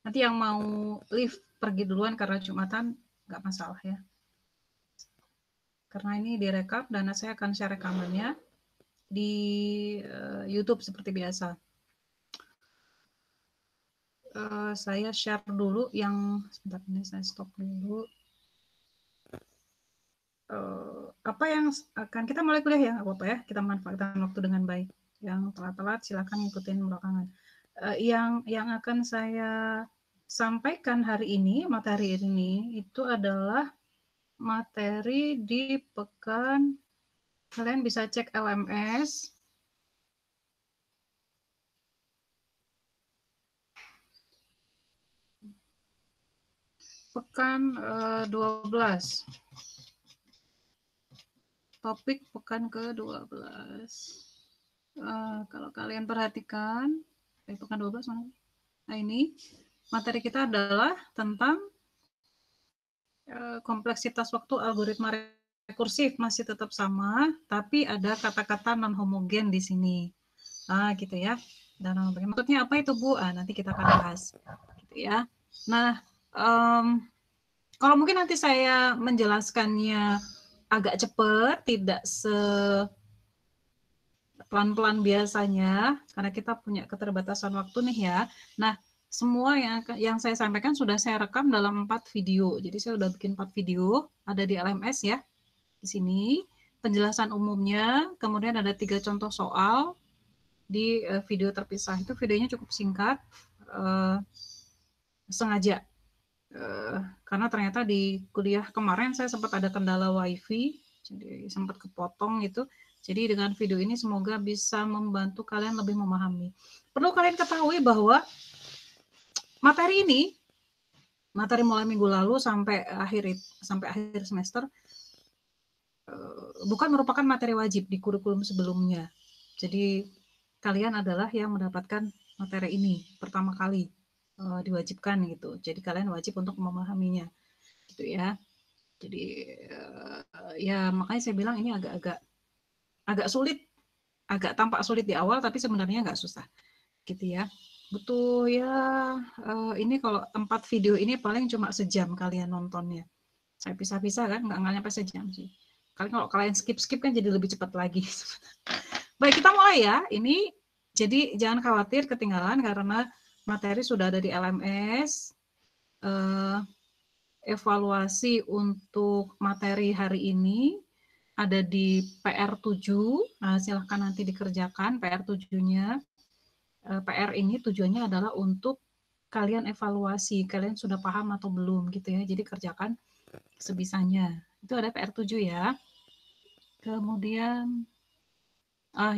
Nanti yang mau live pergi duluan karena Jumatan, nggak masalah ya. Karena ini direkap dan saya akan share rekamannya di YouTube seperti biasa. Saya share dulu yang sebentar ini saya stop dulu. Apa yang akan kita mulai kuliah ya, nggak apa-apa ya, kita manfaatkan waktu dengan baik. Yang telat-telat silakan ngikutin belakangan. Yang akan saya sampaikan hari ini, materi ini itu adalah materi di pekan, kalian bisa cek LMS. Pekan 12. Topik pekan ke-12. Kalau kalian perhatikan, pekan 12 mana? Nah ini, materi kita adalah tentang kompleksitas waktu algoritma rekursif masih tetap sama, tapi ada kata-kata non homogen di sini. Gitu ya. Dan maksudnya apa itu Bu? Nanti kita akan bahas. Gitu ya. Nah, kalau mungkin nanti saya menjelaskannya agak cepat, tidak pelan-pelan biasanya, karena kita punya keterbatasan waktu nih ya. Nah, semua yang saya sampaikan sudah saya rekam dalam 4 video. Jadi saya sudah bikin 4 video, ada di LMS ya. Di sini penjelasan umumnya, kemudian ada 3 contoh soal di video terpisah. Itu videonya cukup singkat, sengaja. Karena ternyata di kuliah kemarin saya sempat ada kendala wifi, jadi sempat kepotong gitu. Jadi dengan video ini semoga bisa membantu kalian lebih memahami. Perlu kalian ketahui bahwa materi ini, materi mulai minggu lalu sampai akhir semester, bukan merupakan materi wajib di kurikulum sebelumnya. Jadi kalian adalah yang mendapatkan materi ini pertama kali diwajibkan gitu. Jadi kalian wajib untuk memahaminya, gitu ya. Jadi ya makanya saya bilang ini agak sulit, agak tampak sulit di awal, tapi sebenarnya nggak susah, gitu ya. Butuh ya ini kalau 4 video ini paling cuma sejam kalian nontonnya. Saya pisah-pisah kan nggak nyampe sejam sih. Kalau kalian skip kan jadi lebih cepat lagi. Baik, kita mulai ya. Ini jadi jangan khawatir ketinggalan karena materi sudah ada di LMS. Evaluasi untuk materi hari ini ada di PR7. Silahkan nanti dikerjakan PR7-nya. PR ini tujuannya adalah untuk kalian evaluasi, kalian sudah paham atau belum gitu ya. Jadi kerjakan sebisanya. Itu ada PR7 ya. Kemudian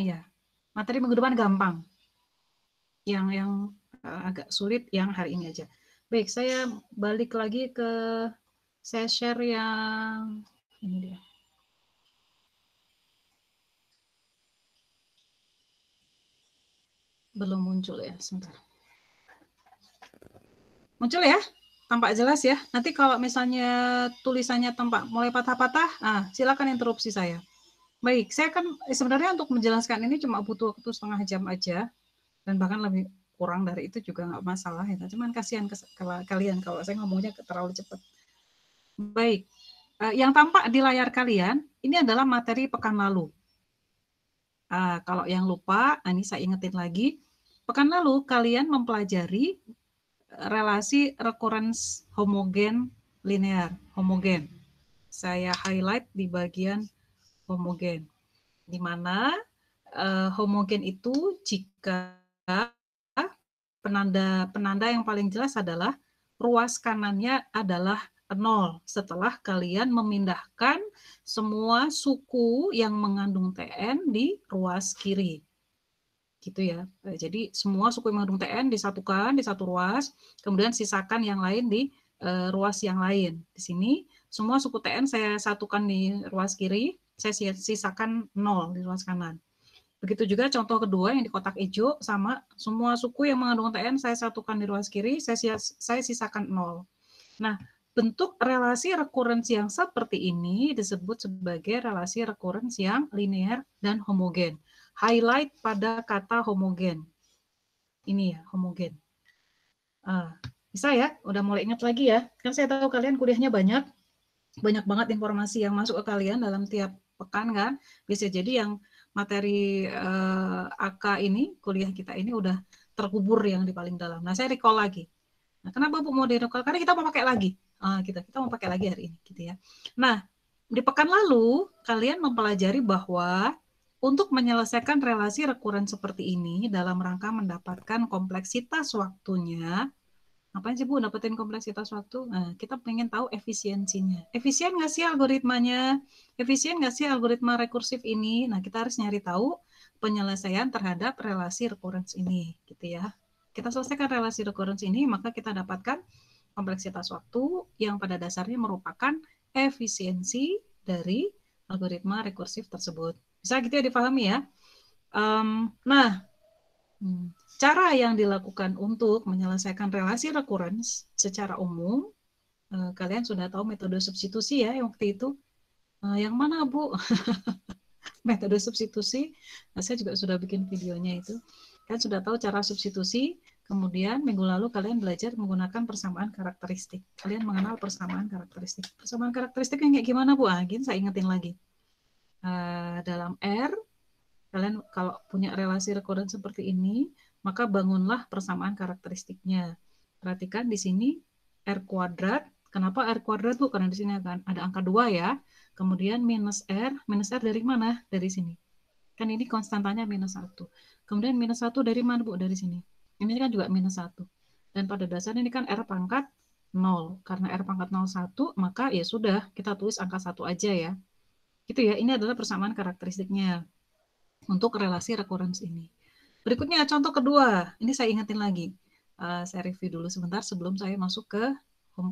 ya, materi minggu depan gampang. Yang agak sulit yang hari ini aja. Baik, saya balik lagi ke saya share yang ini dia. Belum muncul ya, sebentar. Muncul ya? Tampak jelas ya. Nanti kalau misalnya tulisannya tampak mulai patah-patah, silakan interupsi saya. Baik, saya kan sebenarnya untuk menjelaskan ini cuma butuh waktu setengah jam aja, dan bahkan lebih kurang dari itu juga nggak masalah ya. Cuman kasihan kalian kalau saya ngomongnya terlalu cepat. Baik, yang tampak di layar kalian ini adalah materi pekan lalu. Kalau yang lupa, ini saya ingetin lagi. Pekan lalu kalian mempelajari relasi recurrence homogen linear, homogen. Saya highlight di bagian homogen, di mana homogen itu jika penanda yang paling jelas adalah ruas kanannya adalah 0 setelah kalian memindahkan semua suku yang mengandung TN di ruas kiri. Gitu ya. Jadi semua suku yang mengandung TN disatukan di satu ruas, kemudian sisakan yang lain di ruas yang lain. Di sini semua suku TN saya satukan di ruas kiri, saya sisakan 0 di ruas kanan. Begitu juga contoh kedua yang di kotak hijau, sama semua suku yang mengandung TN saya satukan di ruas kiri, saya sisakan 0. Nah, bentuk relasi recurrence yang seperti ini disebut sebagai relasi recurrence yang linear dan homogen. Highlight pada kata homogen. Ini ya, homogen. Bisa ya? Udah mulai ingat lagi ya? Kan saya tahu kalian kuliahnya banyak banget informasi yang masuk ke kalian dalam tiap pekan kan. Bisa jadi yang materi AK ini, kuliah kita ini udah terkubur yang di paling dalam. Nah, saya recall lagi. Nah, kenapa Bu mau di-recall? Karena kita mau pakai lagi. Kita mau pakai lagi hari ini gitu ya. Nah, di pekan lalu kalian mempelajari bahwa untuk menyelesaikan relasi rekuren seperti ini dalam rangka mendapatkan kompleksitas waktunya. Ngapain sih Bu dapetin kompleksitas waktu? Nah, kita pengen tahu efisiensinya. Efisien nggak sih algoritmanya? Efisien nggak sih algoritma rekursif ini? Nah, kita harus nyari tahu penyelesaian terhadap relasi recurrence ini, gitu ya. Kita selesaikan relasi recurrence ini, maka kita dapatkan kompleksitas waktu yang pada dasarnya merupakan efisiensi dari algoritma rekursif tersebut. Bisa gitu ya dipahami ya? Nah, cara yang dilakukan untuk menyelesaikan relasi recurrence secara umum, kalian sudah tahu metode substitusi ya yang waktu itu. Yang mana Bu? Metode substitusi, saya juga sudah bikin videonya itu. Kalian sudah tahu cara substitusi, kemudian minggu lalu kalian belajar menggunakan persamaan karakteristik. Kalian mengenal persamaan karakteristik. Persamaan karakteristiknya kayak gimana Bu? Gini saya ingetin lagi. Dalam R, kalian kalau punya relasi recurrent seperti ini, maka bangunlah persamaan karakteristiknya. Perhatikan di sini R kuadrat. Kenapa R kuadrat Bu? Karena di sini akan ada angka 2 ya. Kemudian minus R dari mana? Dari sini. Kan ini konstantanya minus 1. Kemudian minus 1 dari mana Bu? Dari sini. Ini kan juga minus 1. Dan pada dasarnya ini kan R pangkat 0. Karena R pangkat 01, maka ya sudah, kita tulis angka 1 aja ya. Gitu ya, ini adalah persamaan karakteristiknya untuk relasi recurrence ini. Berikutnya contoh kedua, ini saya ingetin lagi. Saya review dulu sebentar sebelum saya masuk ke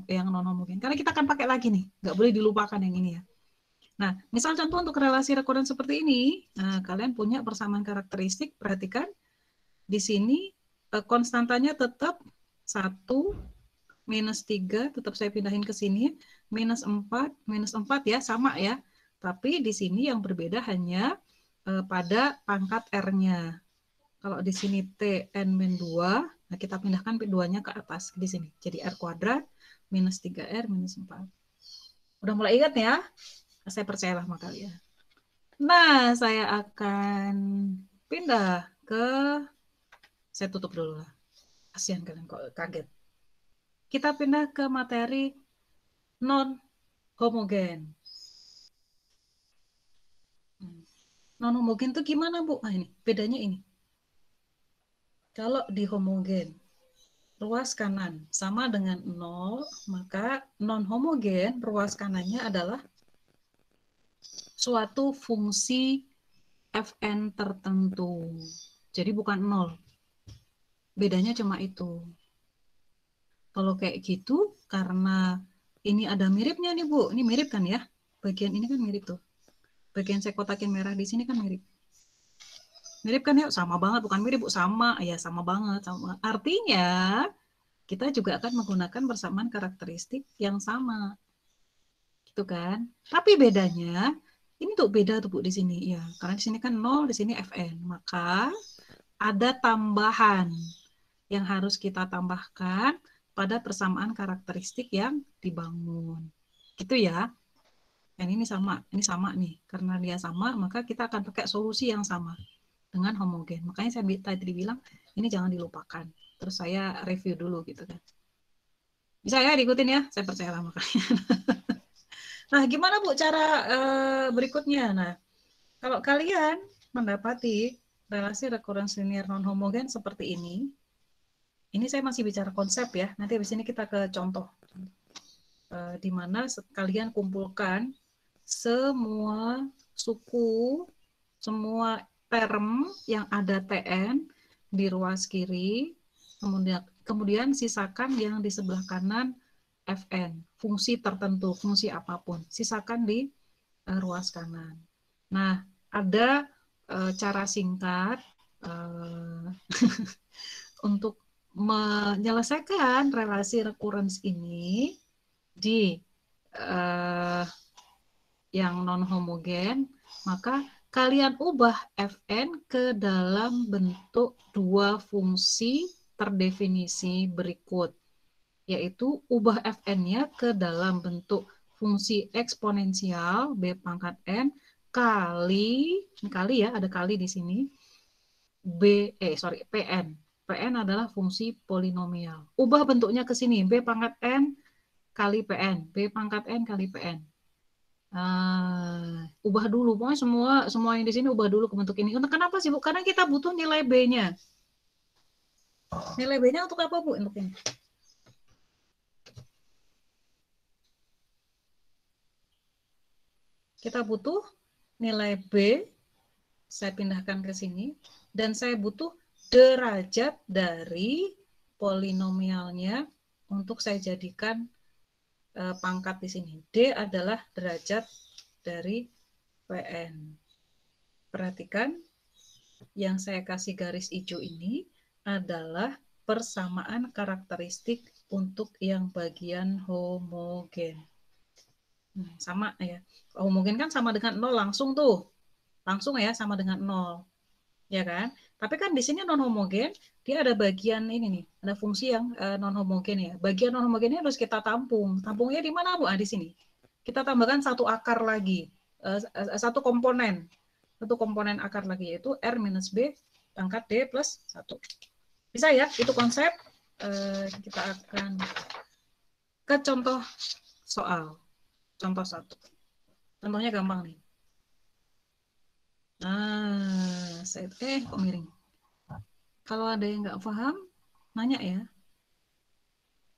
yang non homogen. Karena kita akan pakai lagi nih, nggak boleh dilupakan yang ini ya. Nah, misal contoh untuk relasi recurrence seperti ini, kalian punya persamaan karakteristik, perhatikan di sini konstantanya tetap 1, minus 3, tetap saya pindahin ke sini, minus 4 ya, sama ya. Tapi di sini yang berbeda hanya pada pangkat R-nya. Kalau di sini T N-2, nah kita pindahkan P2-nya ke atas di sini. Jadi R kuadrat minus 3R minus 4. Udah mulai ingat ya? Saya percayalah sama kalian. Nah, saya akan pindah ke, saya tutup dulu lah. Kasihan kalian kok kaget. Kita pindah ke materi non-homogen. Non-homogen itu gimana Bu? Nah ini, bedanya ini. Kalau di homogen, ruas kanan sama dengan 0, maka non-homogen ruas kanannya adalah suatu fungsi Fn tertentu. Jadi bukan 0. Bedanya cuma itu. Kalau kayak gitu, karena ini ada miripnya nih Bu. Ini mirip kan ya? Bagian ini kan mirip tuh. Bagian saya kotakin merah di sini kan mirip. Mirip kan ya? Sama banget. Bukan mirip Bu, sama. Ya sama banget. Sama. Artinya, kita juga akan menggunakan persamaan karakteristik yang sama. Gitu kan? Tapi bedanya, ini tuh beda tuh Bu di sini. Ya, karena di sini kan 0, di sini Fn. Maka ada tambahan yang harus kita tambahkan pada persamaan karakteristik yang dibangun. Gitu ya. Yang ini sama nih. Karena dia sama, maka kita akan pakai solusi yang sama dengan homogen. Makanya saya tadi bilang, ini jangan dilupakan. Terus saya review dulu gitu kan. Bisa ya diikutin ya, saya percaya sama kalian. Nah, gimana Bu cara berikutnya? Nah, kalau kalian mendapati relasi recurrence linear non-homogen seperti ini saya masih bicara konsep ya. Nanti habis ini kita ke contoh. Di mana kalian kumpulkan semua suku, semua term yang ada Tn di ruas kiri, kemudian sisakan yang di sebelah kanan Fn, fungsi tertentu, fungsi apapun, sisakan di ruas kanan. Nah, ada cara singkat untuk menyelesaikan relasi recurrence ini di yang non-homogen, maka kalian ubah Fn ke dalam bentuk dua fungsi terdefinisi berikut. yaitu ubah fn-nya ke dalam bentuk fungsi eksponensial b pangkat n kali, ini kali ya, ada kali di sini, pn. Pn adalah fungsi polinomial. Ubah bentuknya ke sini, b pangkat n kali pn, b pangkat n kali pn. Ubah dulu, pokoknya semua yang di sini ubah dulu ke bentuk ini. Kenapa sih Bu? Karena kita butuh nilai b-nya. Nilai b-nya untuk apa Bu? Untuk ini. Kita butuh nilai b, saya pindahkan ke sini, dan saya butuh derajat dari polinomialnya untuk saya jadikan pangkat di sini. D adalah derajat dari Pn. Perhatikan, yang saya kasih garis hijau ini adalah persamaan karakteristik untuk yang bagian homogen. Sama ya. Homogen kan sama dengan 0 langsung tuh. Langsung ya sama dengan 0. Ya kan? Tapi kan di sini non homogen, dia ada bagian ini nih, ada fungsi yang non homogen ya. Bagian non homogennya harus kita tampung. Tampungnya di mana Bu? Di sini. Kita tambahkan satu akar lagi, satu komponen akar lagi, yaitu R minus B pangkat D plus 1. Bisa ya? Itu konsep. Kita akan ke contoh soal. Contoh 1. Contohnya gampang nih. Kok miring? Kalau ada yang nggak paham, nanya ya.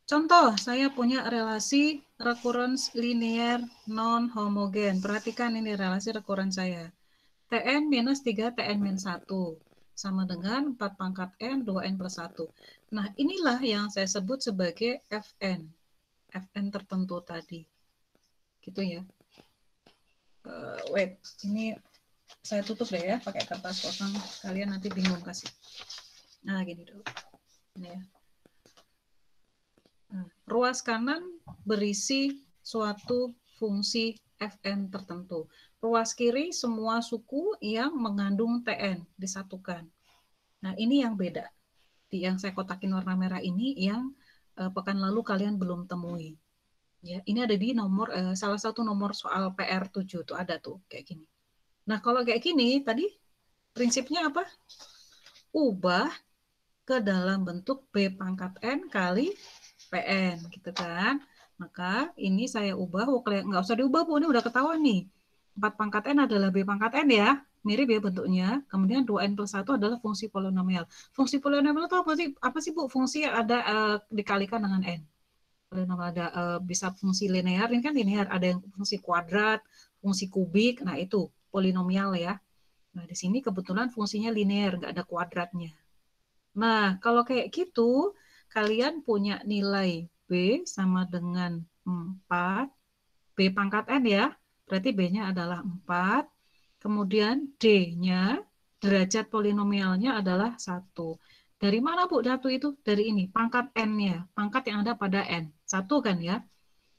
Contoh, saya punya relasi recurrence linear non-homogen. Perhatikan ini relasi recurrence saya. Tn minus 3 Tn minus 1 sama dengan 4 pangkat N 2N plus 1. Nah, inilah yang saya sebut sebagai Fn. Fn tertentu tadi. Gitu ya. Wait, ini saya tutup deh ya pakai kertas kosong. Kalian nanti bingung kasih. Nah, gini dulu. Ini ya. Ruas kanan berisi suatu fungsi Fn tertentu. Ruas kiri semua suku yang mengandung Tn disatukan. Nah, ini yang beda. Yang saya kotakin warna merah ini yang pekan lalu kalian belum temui. Ya, ini ada di nomor salah satu nomor soal PR7 tuh ada tuh kayak gini. Nah, kalau kayak gini tadi prinsipnya apa? Ubah ke dalam bentuk B pangkat N kali PN gitu kan. Maka ini saya ubah, nggak usah diubah Bu, ini udah ketahuan nih. 4 pangkat N adalah B pangkat N ya, mirip ya bentuknya. Kemudian 2N plus 1 adalah fungsi polinomial. Fungsi polinomial itu apa sih Bu? Fungsi ada dikalikan dengan N. Polinomial ada bisa fungsi linear, ini kan linear, ada yang fungsi kuadrat, fungsi kubik, nah itu polinomial ya. Nah di sini kebetulan fungsinya linear, nggak ada kuadratnya. Nah, kalau kayak gitu, kalian punya nilai B sama dengan 4, B pangkat N ya, berarti B-nya adalah 4, kemudian D-nya, derajat polinomialnya adalah 1. Dari mana Bu datu itu? Dari ini, pangkat N-nya, pangkat yang ada pada N, 1 kan ya.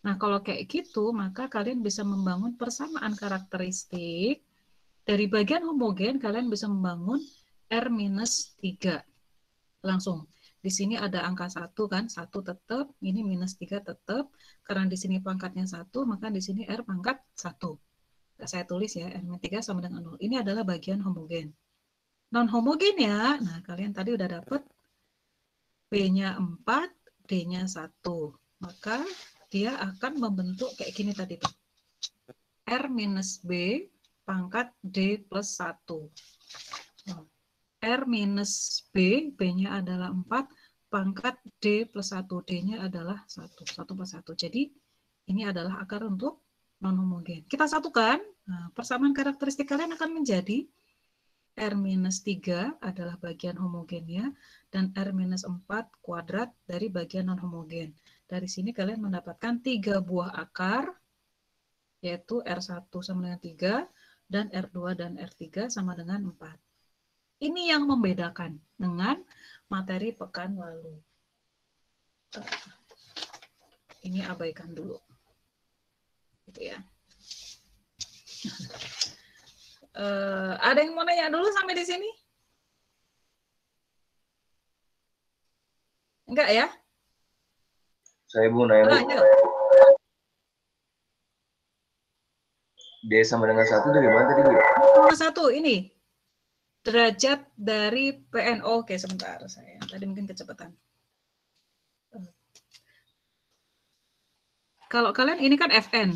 Nah, kalau kayak gitu, maka kalian bisa membangun persamaan karakteristik. Dari bagian homogen, kalian bisa membangun R-3. Langsung di sini ada angka 1 kan, 1 tetap, ini minus 3 tetap, karena di sini pangkatnya 1, maka di sini R pangkat 1. Saya tulis ya, R-3 sama dengan 0. Ini adalah bagian homogen. Non homogen ya, nah kalian tadi udah dapet B-nya 4, D-nya 1. Maka dia akan membentuk kayak gini tadi tuh. R minus B pangkat D plus 1. R minus B, B-nya adalah 4, pangkat D plus 1, D-nya adalah 1, 1 plus 1. Jadi ini adalah akar untuk non-homogen. Kita satukan, nah, persamaan karakteristik kalian akan menjadi R minus 3 adalah bagian homogennya, dan R minus 4 kuadrat dari bagian non-homogen. Dari sini kalian mendapatkan 3 buah akar, yaitu R1 sama dengan 3, dan R2 dan R3 sama dengan 4. Ini yang membedakan dengan materi pekan lalu. Ini abaikan dulu. Gitu ya. Ada yang mau nanya dulu sampai di sini? Enggak ya? Saya mau nanya lagi. Ya. D sama dengan 1 dari mana tadi, Bu? Sama 1 ini. Derajat dari PN. Oke, sebentar. Saya tadi mungkin kecepatan. Kalau kalian ini kan Fn.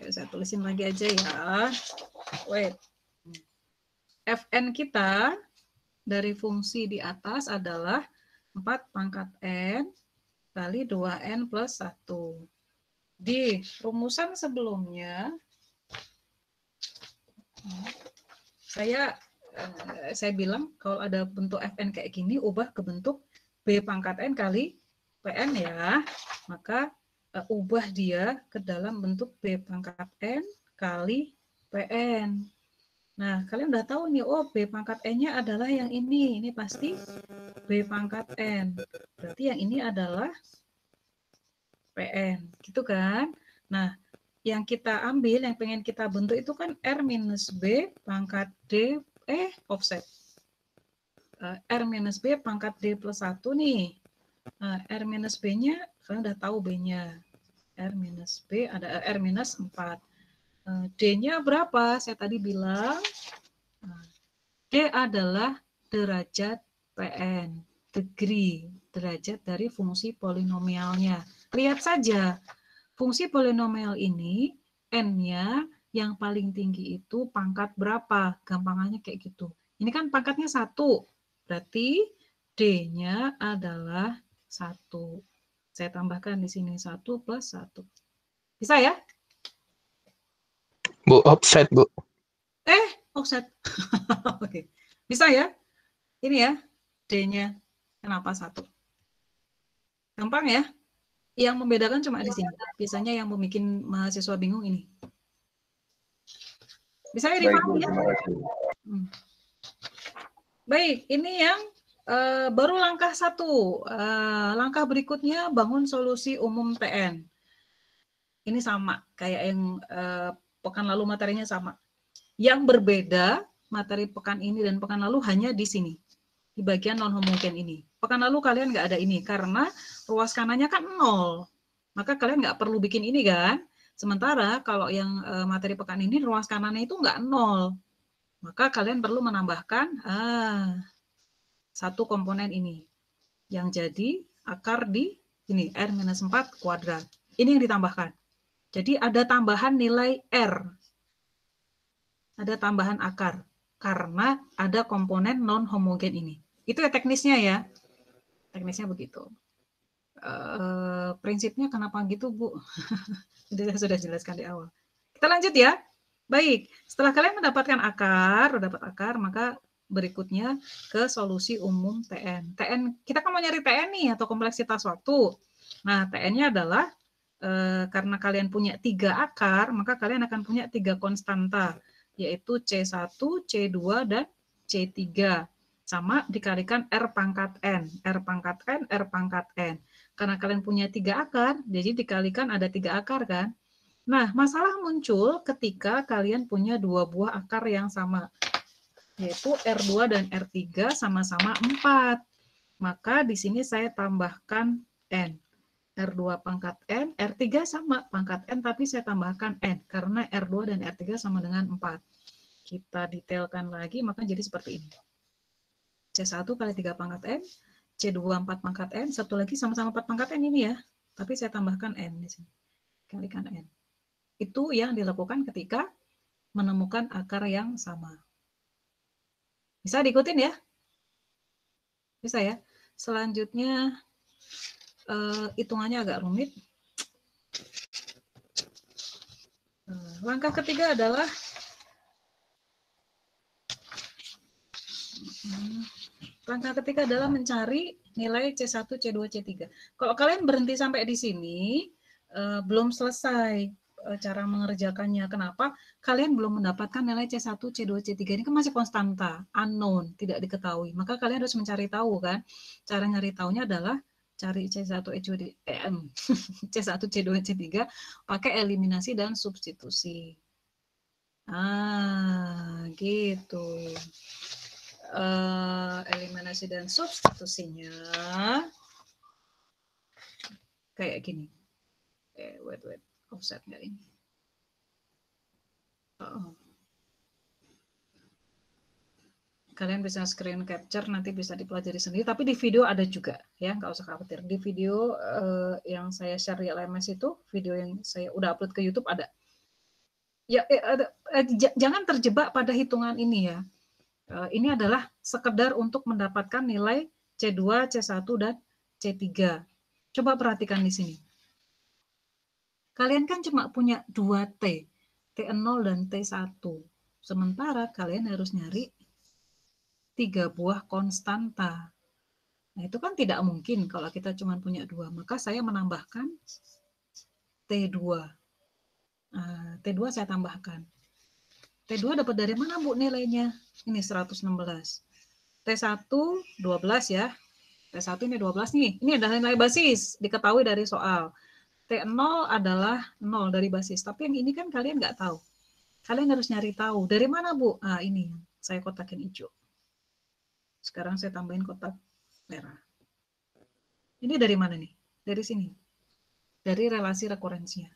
Saya tulisin lagi aja ya. Wait. Fn kita dari fungsi di atas adalah 4 pangkat N kali 2N plus 1. Di rumusan sebelumnya, saya bilang kalau ada bentuk Fn kayak gini, ubah ke bentuk B pangkat N kali Pn ya. Maka ubah dia ke dalam bentuk B pangkat N kali Pn. Nah, kalian udah tahu nih, oh B pangkat N-nya adalah yang ini. Ini pasti B pangkat N. Berarti yang ini adalah PN. Gitu kan? Nah, yang kita ambil, yang pengen kita bentuk itu kan R minus B pangkat D, offset. R minus B pangkat D plus 1 nih. Nah, R minus B-nya, kalian udah tahu B-nya. R minus B ada R minus 4. D-nya berapa? Saya tadi bilang D adalah derajat PN, degree, derajat dari fungsi polinomialnya. Lihat saja, fungsi polinomial ini N-nya yang paling tinggi itu pangkat berapa? Gampangannya kayak gitu. Ini kan pangkatnya 1, berarti D-nya adalah 1. Saya tambahkan di sini 1 plus 1. Bisa ya? Bu, offset, Bu. Offset. Oke. Bisa ya? Ini ya, D-nya. Kenapa 1? Gampang ya? Yang membedakan cuma di sini. Biasanya yang membuat mahasiswa bingung ini. Bisa ya dipahami ya? Baik, ini yang baru langkah 1. Langkah berikutnya bangun solusi umum TN. Ini sama, kayak yang pekan lalu materinya sama. Yang berbeda materi pekan ini dan pekan lalu hanya di sini. Di bagian non homogen ini. Pekan lalu kalian nggak ada ini karena ruas kanannya kan 0. Maka kalian nggak perlu bikin ini kan. Sementara kalau yang materi pekan ini ruas kanannya itu nggak 0. Maka kalian perlu menambahkan satu komponen ini. Yang jadi akar di ini R-4 kuadrat. Ini yang ditambahkan. Jadi ada tambahan nilai R. Ada tambahan akar. Karena ada komponen non homogen ini. Itu ya teknisnya ya. Teknisnya begitu. Prinsipnya kenapa gitu, Bu? Saya sudah jelaskan di awal. Kita lanjut ya. Baik, setelah kalian mendapatkan akar, dapat akar, maka berikutnya ke solusi umum TN. TN, kita kan mau nyari TN nih, atau kompleksitas waktu. Nah, TN-nya adalah, karena kalian punya 3 akar, maka kalian akan punya 3 konstanta, yaitu C1, C2, dan C3. Sama dikalikan R pangkat N. R pangkat N, R pangkat N. Karena kalian punya 3 akar, jadi dikalikan ada 3 akar kan. Nah, masalah muncul ketika kalian punya 2 buah akar yang sama, yaitu R2 dan R3 sama-sama 4. Maka di sini saya tambahkan N. R2 pangkat N, R3 sama pangkat N, tapi saya tambahkan N, karena R2 dan R3 sama dengan 4. Kita detailkan lagi, maka jadi seperti ini. C1 kali 3 pangkat N, C2 4 pangkat N, satu lagi sama-sama 4 pangkat N ini ya, tapi saya tambahkan N di sini. Kalikan N. Itu yang dilakukan ketika menemukan akar yang sama. Bisa diikutin ya? Bisa ya? Selanjutnya, hitungannya agak rumit. Langkah ketiga adalah mencari nilai C1, C2, C3. Kalau kalian berhenti sampai di sini, belum selesai cara mengerjakannya. Kenapa? Kalian belum mendapatkan nilai C1, C2, C3. Ini kan masih konstanta, unknown, tidak diketahui. Maka kalian harus mencari tahu kan. Cara nyari tahunya adalah cari C1, C1, C2, C3 pakai eliminasi dan substitusi. Gitu. Eliminasi dan substitusinya. kayak gini. Wait, offset nggak ini? Kalian bisa screen capture, nanti bisa dipelajari sendiri, tapi di video ada juga ya, nggak usah khawatir. Di video yang saya share di LMS itu, video yang saya udah upload ke YouTube ada. Ya, jangan terjebak pada hitungan ini ya. Ini adalah sekedar untuk mendapatkan nilai C2, C1, dan C3. Coba perhatikan di sini. Kalian kan cuma punya 2 T, T0 dan T1. Sementara kalian harus nyari 3 buah konstanta. Nah, itu kan tidak mungkin kalau kita cuma punya 2. Maka saya menambahkan T2. Nah, T2 saya tambahkan. T2 dapat dari mana, Bu, nilainya? Ini 116. T1 12 ya. T1 ini 12 nih. Ini adalah nilai basis, diketahui dari soal. T0 adalah 0 dari basis. Tapi yang ini kan kalian nggak tahu. Kalian harus nyari tahu. Dari mana, Bu? Ini saya kotakin hijau. Sekarang saya tambahin kotak merah. Ini dari mana nih? Dari sini. Dari relasi rekurensinya.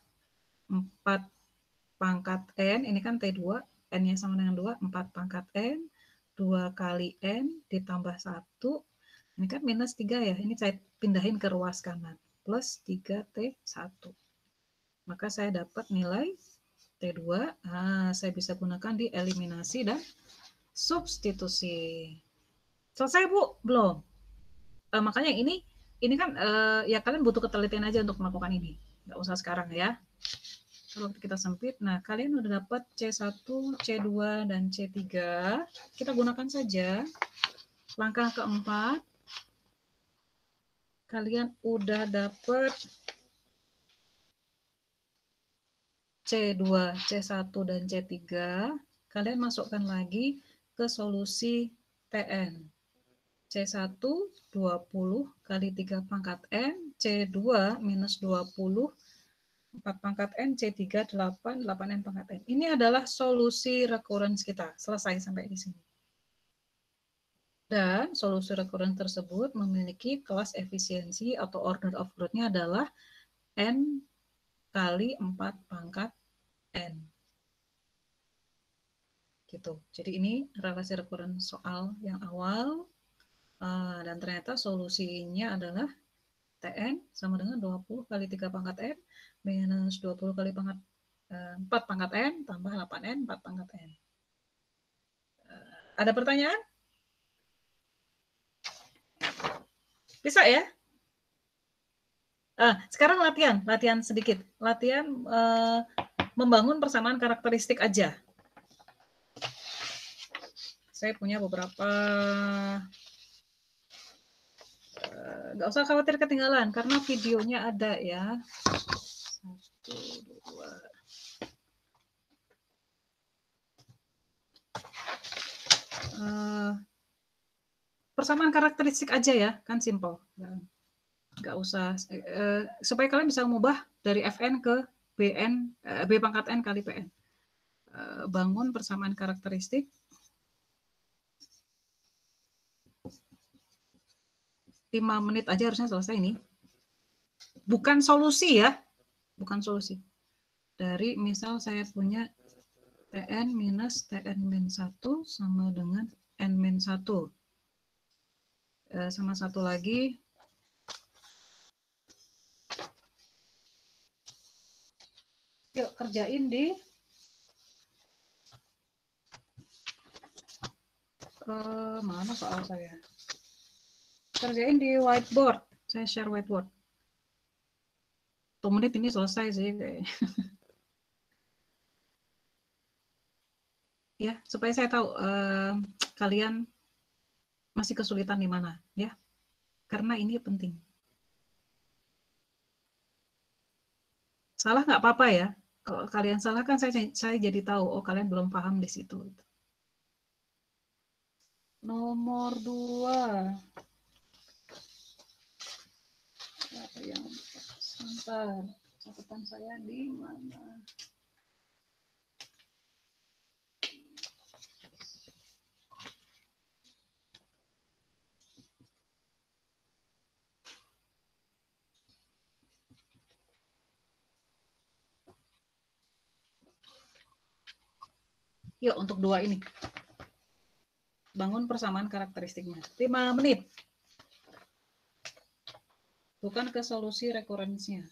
4 pangkat N, ini kan T2, N-nya sama dengan 2, 4 pangkat N, 2 kali N ditambah 1, ini kan minus 3 ya, ini saya pindahin ke ruas kanan, plus 3T1. Maka saya dapat nilai T2, saya bisa gunakan di eliminasi dan substitusi. Selesai, Bu? Belum? Makanya ini kan ya kalian butuh ketelitian aja untuk melakukan ini. Nggak usah sekarang ya. Kalau kita sempit, nah kalian udah dapat C1, C2, dan C3. Kita gunakan saja. Langkah keempat, kalian udah dapat C2, C1, dan C3. Kalian masukkan lagi ke solusi TN. C1 20 kali 3 pangkat N, C2 minus 20, 4 pangkat N, C3 8, 8N pangkat N. Ini adalah solusi recurrence kita. Selesai sampai di sini. Dan solusi recurrence tersebut memiliki kelas efisiensi atau order of growth-nya adalah N kali 4 pangkat N. Gitu. Jadi ini relasi recurrence soal yang awal. Dan ternyata solusinya adalah TN sama dengan 20 kali 3 pangkat N minus 20 kali 4 pangkat N tambah 8N 4 pangkat N. Ada pertanyaan? Bisa ya? Sekarang latihan sedikit. Latihan membangun persamaan karakteristik aja. Saya punya beberapa, nggak usah khawatir ketinggalan karena videonya ada ya. 1, 2. Persamaan karakteristik aja ya, kan simple. Nggak usah, supaya kalian bisa mengubah dari Fn ke Bn, B pangkat N kali Pn. Bangun persamaan karakteristik. 5 menit aja harusnya selesai ini. Bukan solusi ya, bukan solusi. Dari misal saya punya Tn minus Tn-1 sama dengan N-1. Sama satu lagi, yuk kerjain di mana soal saya? Kerjain di whiteboard. Saya share whiteboard. 1 menit ini selesai sih kayaknya. Ya, supaya saya tahu kalian masih kesulitan di mana ya. Karena ini penting. Salah nggak apa-apa ya. Kalau kalian salah kan saya jadi tahu, oh kalian belum paham di situ. Nomor 2. Apa yang sebentar, catatan saya di mana? Yuk untuk 2 ini. Bangun persamaan karakteristiknya. 5 menit. Bukan ke solusi rekurensnya.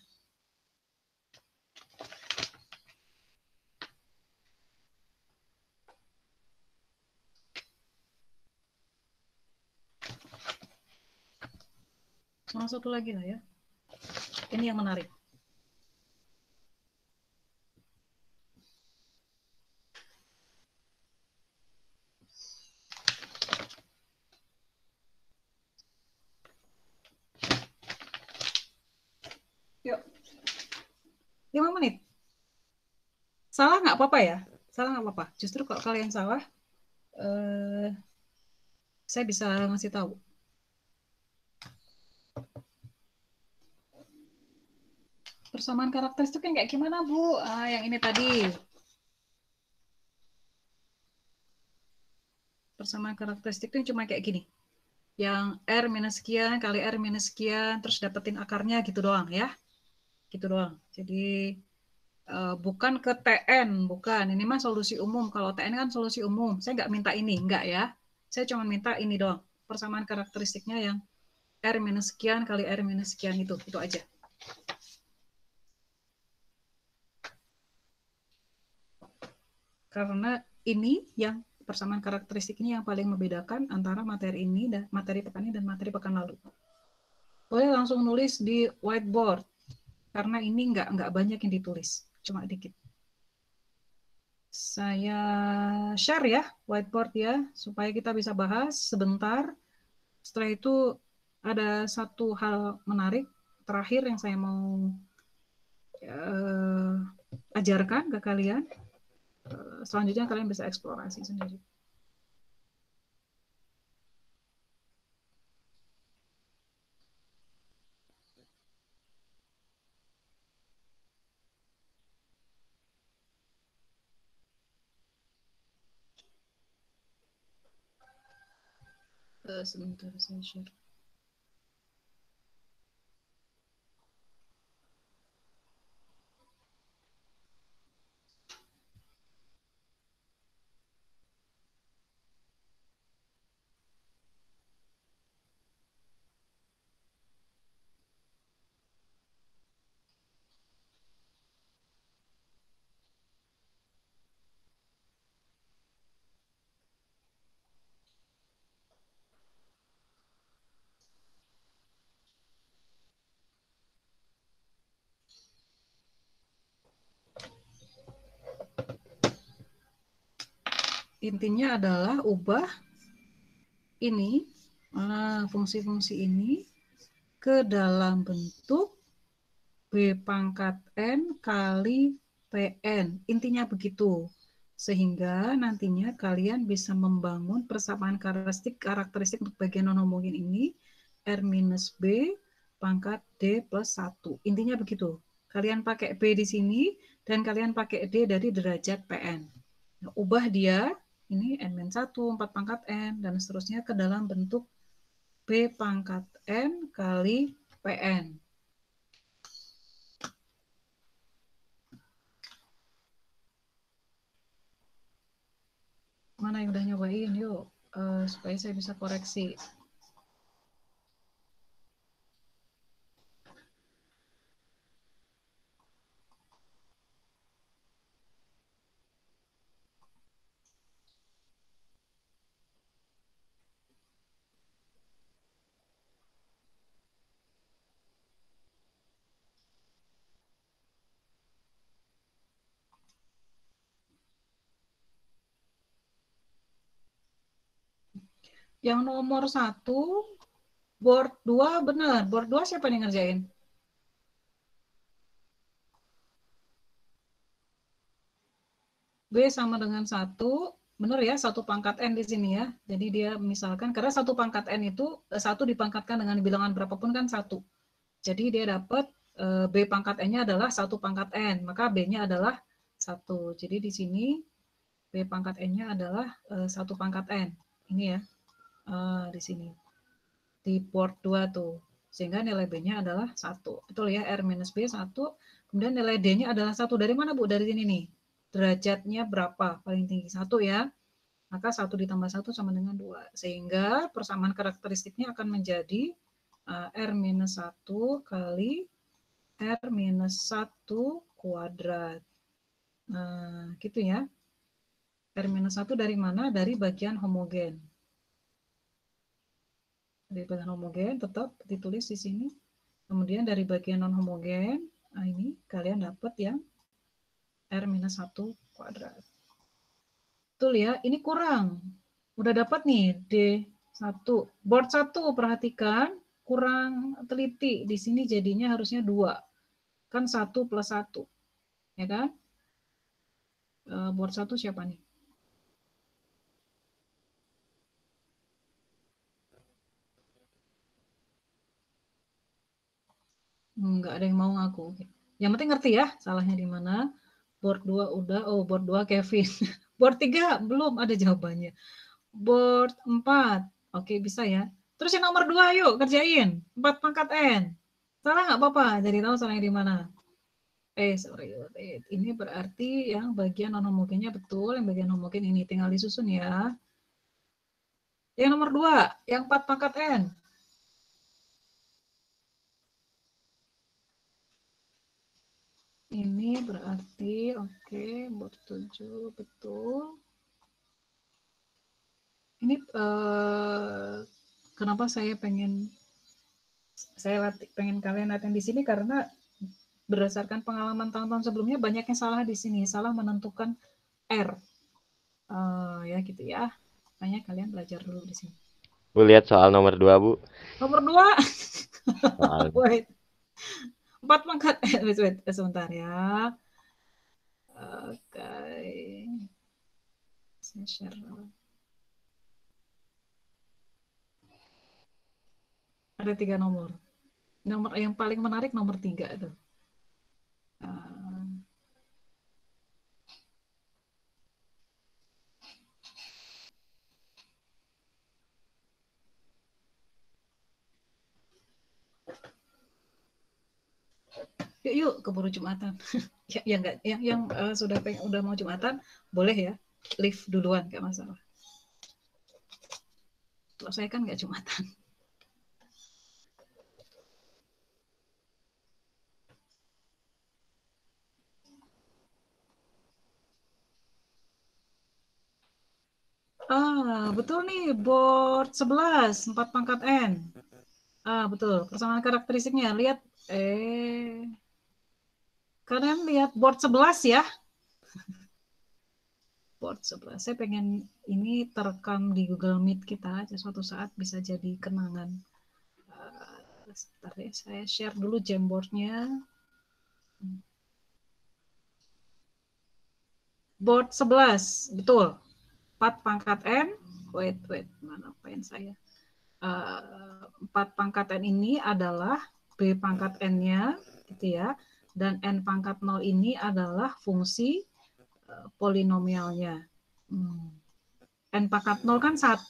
Sama satu lagi lah ya. Ini yang menarik. Yuk. 5 menit. Salah nggak apa-apa ya? Salah nggak apa-apa. Justru kalau kalian salah, saya bisa ngasih tahu. Persamaan karakteristik yang kayak gimana, Bu? Yang ini tadi. Persamaan karakteristik itu cuma kayak gini. Yang R minus sekian kali R minus sekian, terus dapetin akarnya gitu doang ya. Gitu doang. Jadi bukan ke TN, bukan. Ini mah solusi umum. Kalau TN kan solusi umum. Saya nggak minta ini, nggak ya. Saya cuma minta ini doang. Persamaan karakteristiknya yang R minus sekian kali R minus sekian itu aja. Karena ini yang persamaan karakteristik ini yang paling membedakan antara materi ini dan materi pekan ini dan materi pekan lalu. Boleh langsung nulis di whiteboard karena ini nggak banyak yang ditulis, cuma dikit. Saya share ya whiteboard ya supaya kita bisa bahas sebentar. Setelah itu ada satu hal menarik terakhir yang saya mau ajarkan ke kalian. Selanjutnya kalian bisa eksplorasi sendiri. Sebentar saya share. Intinya adalah ubah ini, fungsi-fungsi ini ke dalam bentuk B pangkat N kali PN. Intinya begitu. Sehingga nantinya kalian bisa membangun persamaan karakteristik untuk bagian non-homogen ini R minus B pangkat D plus 1. Intinya begitu. Kalian pakai B di sini dan kalian pakai D dari derajat PN. Nah, ubah dia ini N-1, 4 pangkat N, dan seterusnya ke dalam bentuk B pangkat N kali PN. Mana yang udah nyobain? Yuk, supaya saya bisa koreksi. Yang nomor 1, board 2 benar. Board 2 siapa yang ngerjain? B sama dengan 1, benar ya, 1 pangkat N di sini ya. Jadi dia misalkan, karena 1 pangkat N itu, 1 dipangkatkan dengan bilangan berapapun kan 1. Jadi dia dapat B pangkat N-nya adalah 1 pangkat N, maka B-nya adalah 1. Jadi di sini B pangkat N-nya adalah 1 pangkat N. Ini ya, di sini. Di board 2 tuh. Sehingga nilai B-nya adalah 1. Betul ya, R minus B 1. Kemudian nilai D-nya adalah 1. Dari mana Bu? Dari sini nih. derajatnya berapa, paling tinggi 1 ya. Maka 1 ditambah 1 sama dengan 2. Sehingga persamaan karakteristiknya akan menjadi R-1 kali R-1 kuadrat. Nah, gitu ya. R-1 dari mana? Dari bagian homogen. Dari bagian homogen tetap ditulis di sini. Kemudian dari bagian non homogen, nah ini kalian dapat yang R-1 kuadrat. Betul ya, ini kurang. Udah dapat nih D1. Board 1 perhatikan kurang teliti. Di sini jadinya harusnya 2. Kan 1 plus 1. Ya kan? Board 1 siapa nih? Enggak ada yang mau ngaku. Yang penting ngerti ya salahnya di mana. Board 2 udah, oh board 2 Kevin. Board 3 belum ada jawabannya. Board 4, oke bisa ya. Terus yang nomor 2 yuk kerjain. 4 pangkat N. Salah nggak apa-apa, jadi tahu salahnya di mana. Sorry. Ini berarti yang bagian non homogennya betul, yang bagian homogen ini tinggal disusun ya. Yang nomor 2, yang 4 pangkat N. Ini berarti oke, board 7 betul. Ini kenapa saya pengen kalian latihan di sini karena berdasarkan pengalaman tahun-tahun sebelumnya banyak yang salah di sini, salah menentukan R. Ya gitu ya. Makanya kalian belajar dulu di sini. Bu, lihat soal nomor 2, Bu. Nomor 2. Soal. Wait. 4 pangkat wait, sebentar ya. Oke. Saya share. Ada 3 nomor. Nomor yang paling menarik nomor 3 itu. Yuk keburu Jumatan. yang udah mau Jumatan boleh ya live duluan, nggak masalah. Kalau saya kan nggak Jumatan. Betul nih, board 11, 4 pangkat N. Betul, persamaan karakteristiknya. Lihat, kalian lihat board 11 ya. Board 11, saya pengen ini terekam di Google Meet kita, suatu saat bisa jadi kenangan. Sebentar ya, saya share dulu Jamboardnya. Board 11, betul. 4 pangkat N, wait, mana pen saya? 4 pangkat N ini adalah B pangkat N-nya, gitu ya. Dan N pangkat 0 ini adalah fungsi polinomialnya. N pangkat 0 kan 1.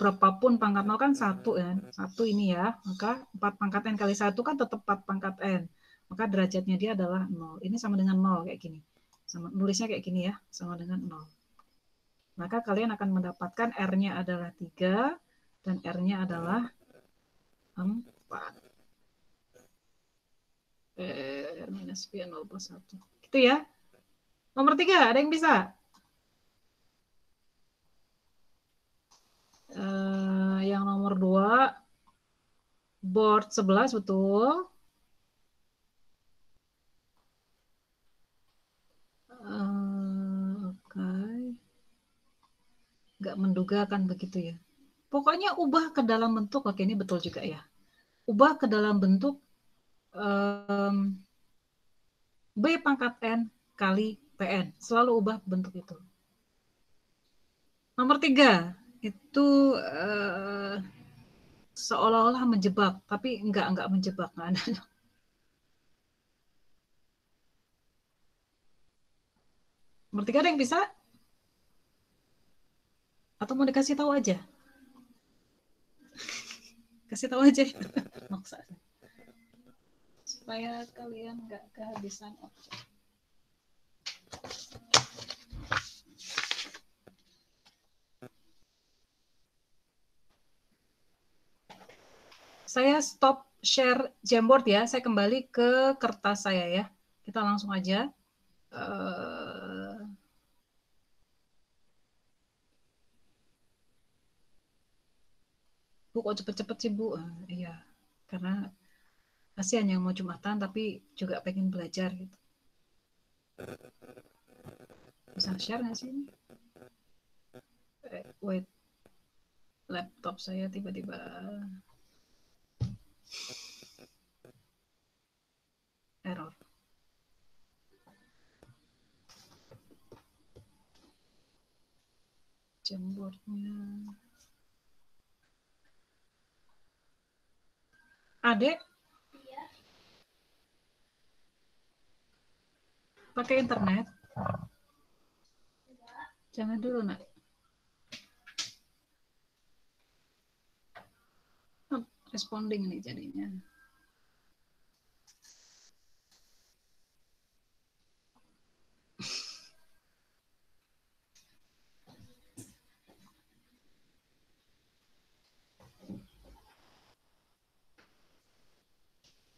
Berapapun pangkat 0 kan 1 ya. 1 ini ya. Maka 4 pangkat N kali 1 kan tetap 4 pangkat N. Maka derajatnya dia adalah 0. Ini sama dengan 0 kayak gini. Sama, nulisnya kayak gini ya, sama dengan 0. Maka kalian akan mendapatkan R-nya adalah 3 dan R-nya adalah 4. R minus B 0 plus 1. Gitu ya. Nomor 3, ada yang bisa? Yang nomor 2, board 11, betul. Oke. Nggak menduga kan begitu ya. Pokoknya ubah ke dalam bentuk, oke ini betul juga ya. Ubah ke dalam bentuk B pangkat N kali PN. Selalu ubah bentuk itu. Nomor 3, itu seolah-olah menjebak, tapi enggak menjebak. Nomor 3 ada yang bisa? Atau mau dikasih tahu aja? Kasih tahu aja. Maksa. Supaya kalian nggak kehabisan objek. Saya stop share Jamboard ya. Saya kembali ke kertas saya ya. Kita langsung aja. Bu, kok cepet-cepet sih, Bu? Iya, karena kasihan yang mau Jumatan, tapi juga pengen belajar gitu. Bisa share nggak sih ini? Wait, laptop saya tiba-tiba error. Jamboardnya. Adek? Pakai internet? Jangan dulu, nak. Responding nih jadinya.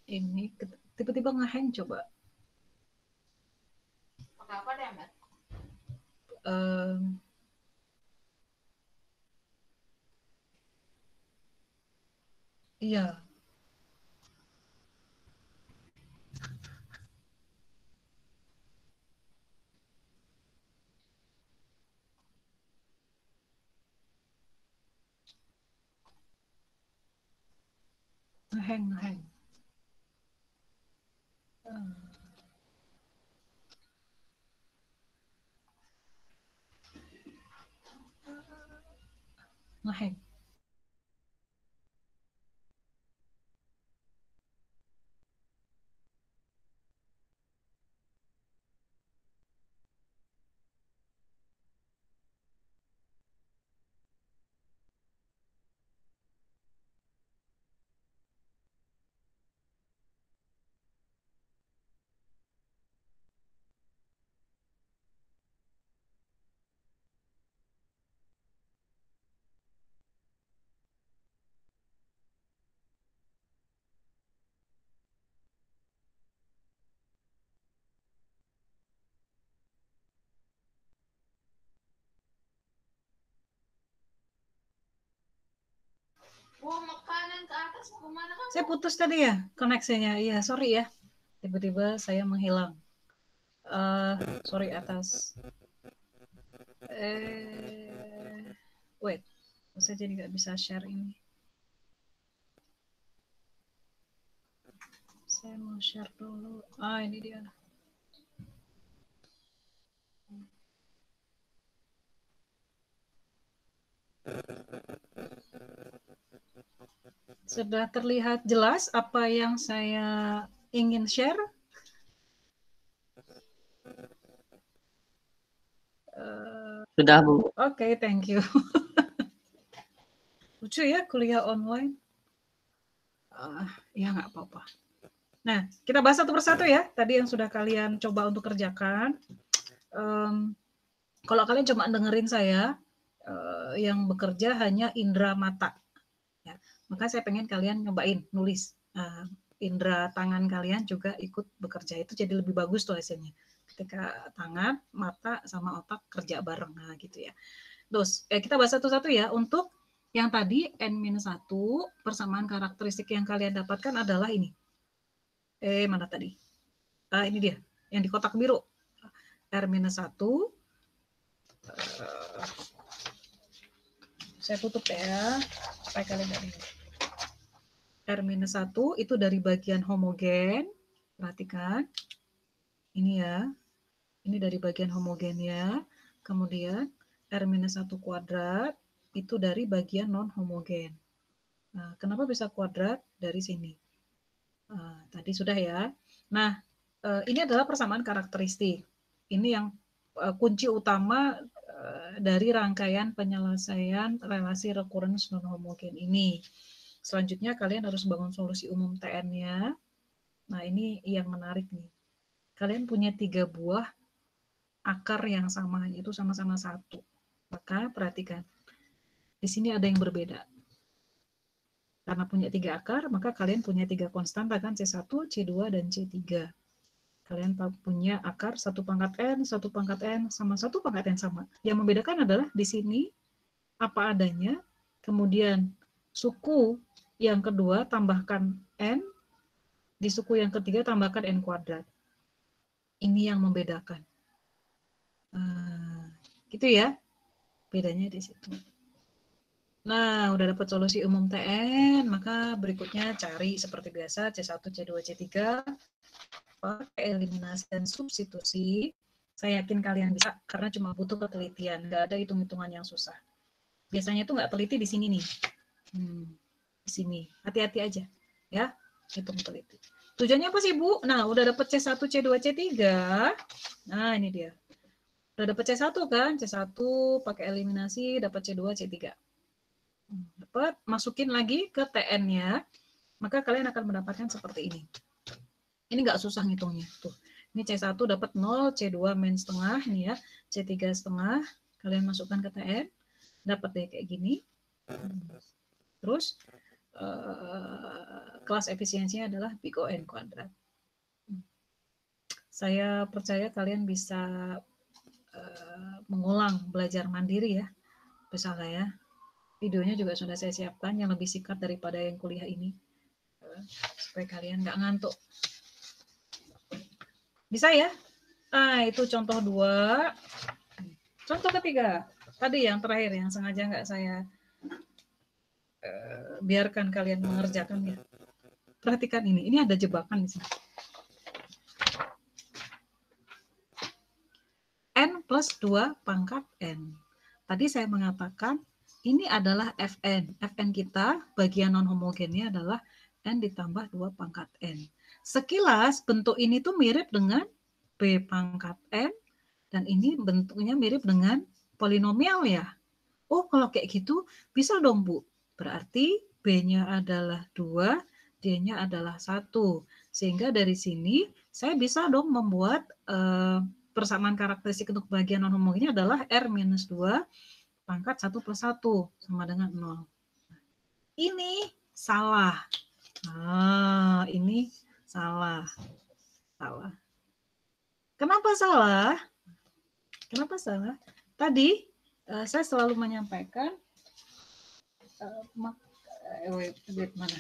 Ini tiba-tiba nge-hang coba. Pakai apa deh, Mbak? Iya. Nge-hang. Nge-hang. Wah, makanan ke atas mau kemana kan? Saya putus tadi ya koneksinya. Iya, sorry ya. Tiba-tiba saya menghilang. Sorry atas. Wait. Saya jadi nggak bisa share ini. Saya mau share dulu. Ini dia. Sudah terlihat jelas apa yang saya ingin share? Sudah, Bu. Oke, thank you. Lucu ya kuliah online. Ya nggak apa-apa. Nah, kita bahas satu persatu ya. Tadi yang sudah kalian coba untuk kerjakan. Kalau kalian cuma dengerin saya, yang bekerja hanya indera mata. Ya. Maka saya pengen kalian nyobain nulis. Indera tangan kalian juga ikut bekerja. Itu jadi lebih bagus tuh hasilnya. Ketika tangan, mata, sama otak kerja bareng. Nah, gitu ya. Terus, kita bahas satu-satu ya. Untuk yang tadi, N-1, persamaan karakteristik yang kalian dapatkan adalah ini. Mana tadi? Ini dia, yang di kotak biru. R-1. Saya tutup ya, supaya kalian nggak lihat. R-1 itu dari bagian homogen. Perhatikan. Ini ya. Ini dari bagian homogen ya. Kemudian R-1 kuadrat itu dari bagian non-homogen. Nah, kenapa bisa kuadrat? Dari sini. Tadi sudah ya. Nah, ini adalah persamaan karakteristik. Ini yang kunci utama dari rangkaian penyelesaian relasi recurrence non-homogen ini. Selanjutnya kalian harus bangun solusi umum TN-nya. Nah, ini yang menarik nih. Kalian punya 3 buah akar yang sama, yaitu sama-sama 1. Maka perhatikan, di sini ada yang berbeda. Karena punya 3 akar, maka kalian punya 3 konstanta kan, C1, C2, dan C3. Kalian punya akar 1 pangkat N, 1 pangkat N, sama 1 pangkat N sama. Yang membedakan adalah di sini apa adanya, kemudian suku yang kedua tambahkan N, di suku yang ketiga tambahkan N kuadrat. Ini yang membedakan. Gitu ya, bedanya di situ. Nah, udah dapat solusi umum TN, maka berikutnya cari seperti biasa C1, C2, C3, pakai eliminasi dan substitusi. Saya yakin kalian bisa, karena cuma butuh ketelitian, nggak ada hitung-hitungan yang susah. Biasanya itu nggak teliti di sini nih. Di sini, hati-hati aja, ya, hitung teliti. Tujuannya apa sih, Bu? Nah, udah dapat C1, C2, C3. Nah, ini dia. Udah dapat C1 kan? C1 pakai eliminasi, dapat C2, C3. Dapat, masukin lagi ke TN-nya, maka kalian akan mendapatkan seperti ini. Ini nggak susah ngitungnya. Tuh, ini C1 dapat 0, C2 min setengah, nih ya, C3 setengah, kalian masukkan ke TN, dapat deh kayak gini. Terus, kelas efisiensinya adalah big O N kuadrat. Saya percaya kalian bisa mengulang belajar mandiri ya, bisa lah ya. Videonya juga sudah saya siapkan yang lebih singkat daripada yang kuliah ini, supaya kalian nggak ngantuk. Bisa ya? Itu contoh 2. Contoh ketiga, tadi yang terakhir yang sengaja nggak saya biarkan kalian mengerjakannya. Perhatikan ini ada jebakan di sini. N plus 2 pangkat N. Tadi saya mengatakan ini adalah Fn. Fn kita, bagian non-homogennya adalah N ditambah 2 pangkat N. Sekilas bentuk ini tuh mirip dengan B pangkat N, dan ini bentuknya mirip dengan polinomial ya. Oh, kalau kayak gitu bisa dong, Bu. Berarti B-nya adalah 2, D-nya adalah 1. Sehingga dari sini saya bisa dong membuat persamaan karakteristik untuk bagian non-homogennya adalah R-2 pangkat 1 plus 1 sama dengan 0. Ini salah. Ini salah. Salah. Kenapa salah? Kenapa salah? Tadi saya selalu menyampaikan mana?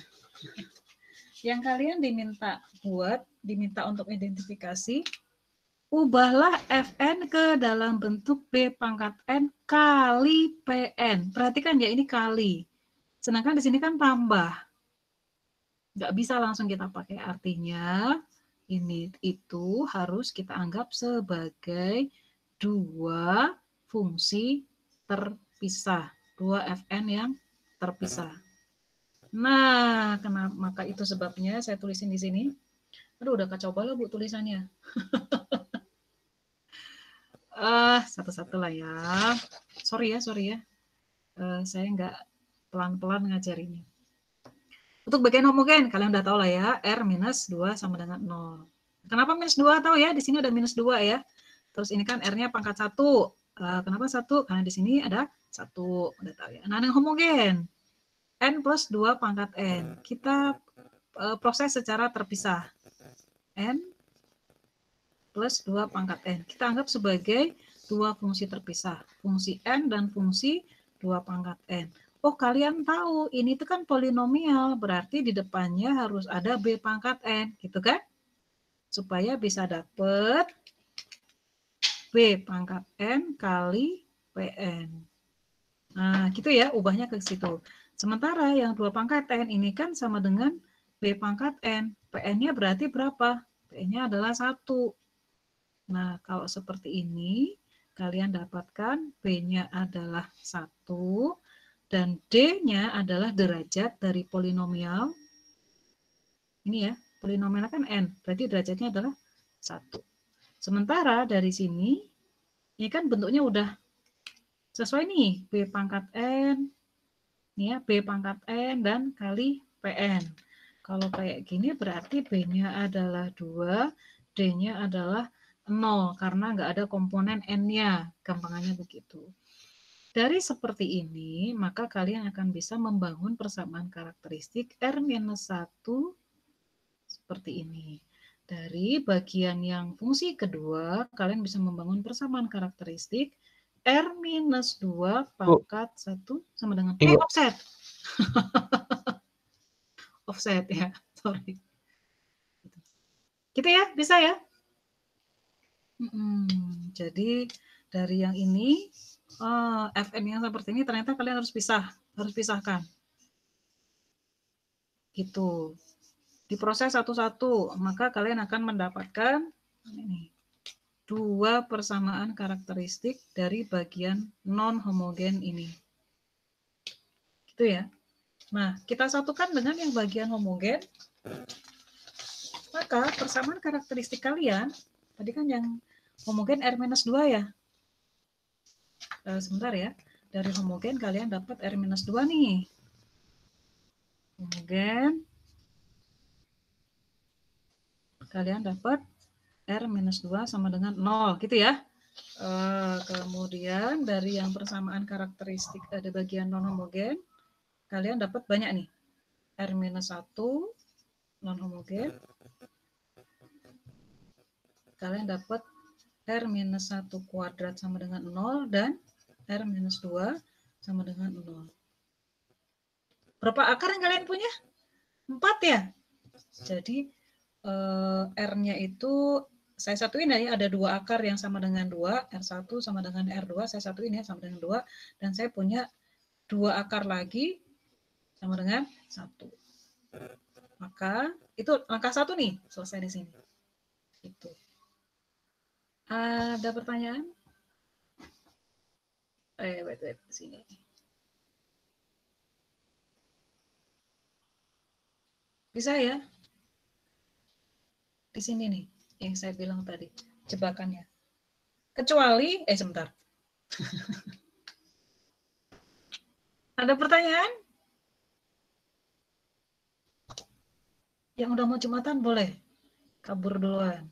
Yang kalian diminta untuk identifikasi, ubahlah Fn ke dalam bentuk B pangkat N kali Pn. Perhatikan ya, ini kali. Sedangkan di sini kan tambah. Nggak bisa langsung kita pakai, artinya ini itu harus kita anggap sebagai 2 fungsi terpisah. 2 Fn yang terpisah. Nah, maka itu sebabnya saya tulisin di sini. Aduh, udah kacau banget Bu tulisannya. Satu-satu lah ya. Sorry ya. Saya nggak pelan-pelan ngajarinnya. Untuk bagian homogen, kalian udah tahu lah ya, R-2 sama dengan 0. Kenapa minus 2? Tahu ya, di sini ada minus 2 ya. Terus ini kan R-nya pangkat 1. Kenapa 1? Karena di sini ada 1. Udah tahu ya. Nah, yang homogen, N plus 2 pangkat N. Kita proses secara terpisah. N plus 2 pangkat N. Kita anggap sebagai 2 fungsi terpisah. Fungsi N dan fungsi 2 pangkat N. Oh, kalian tahu, ini itu kan polinomial, berarti di depannya harus ada B pangkat N, gitu kan? Supaya bisa dapat B pangkat N kali Pn. Nah, gitu ya, ubahnya ke situ. Sementara yang 2 pangkat N ini kan sama dengan B pangkat N. Pn-nya berarti berapa? Pn-nya adalah 1. Nah, kalau seperti ini, kalian dapatkan B-nya adalah 1, dan D-nya adalah derajat dari polinomial. Ini ya, polinomialnya kan N, berarti derajatnya adalah 1. Sementara dari sini, ini kan bentuknya udah sesuai nih, B pangkat N, ini ya, B pangkat N dan kali Pn. Kalau kayak gini berarti B-nya adalah 2, D-nya adalah 0, karena nggak ada komponen N-nya, gampangannya begitu. Dari seperti ini, maka kalian akan bisa membangun persamaan karakteristik R-1 seperti ini. Dari bagian yang fungsi kedua, kalian bisa membangun persamaan karakteristik R-2 pangkat 1 sama dengan offset. Offset ya, sorry. Gitu ya, bisa ya? Jadi dari yang ini, Fn yang seperti ini ternyata kalian harus pisahkan. Gitu. Diproses satu-satu, maka kalian akan mendapatkan ini, 2 persamaan karakteristik dari bagian non-homogen ini. Gitu ya. Nah, kita satukan dengan yang bagian homogen, maka persamaan karakteristik kalian, tadi kan yang homogen R-2 ya. Sebentar ya, dari homogen kalian dapat R-2 nih. Homogen, kalian dapat R-2 sama dengan 0, gitu ya. Kemudian dari yang persamaan karakteristik ada bagian non-homogen, kalian dapat banyak nih. R-1 non-homogen, kalian dapat R-1 kuadrat sama dengan 0 dan R-2 sama dengan 0. Berapa akar yang kalian punya? 4 ya? Jadi R-nya itu saya satuin ya, ada 2 akar yang sama dengan 2, R1 sama dengan R2, saya satuin ya sama dengan 2, dan saya punya 2 akar lagi sama dengan 1. Maka itu langkah 1 nih, selesai di sini. Itu. Ada pertanyaan? Wait, sini. Bisa ya? Di sini nih, yang saya bilang tadi, jebakannya. Kecuali, sebentar. Ada pertanyaan? Yang udah mau Jumatan boleh kabur duluan.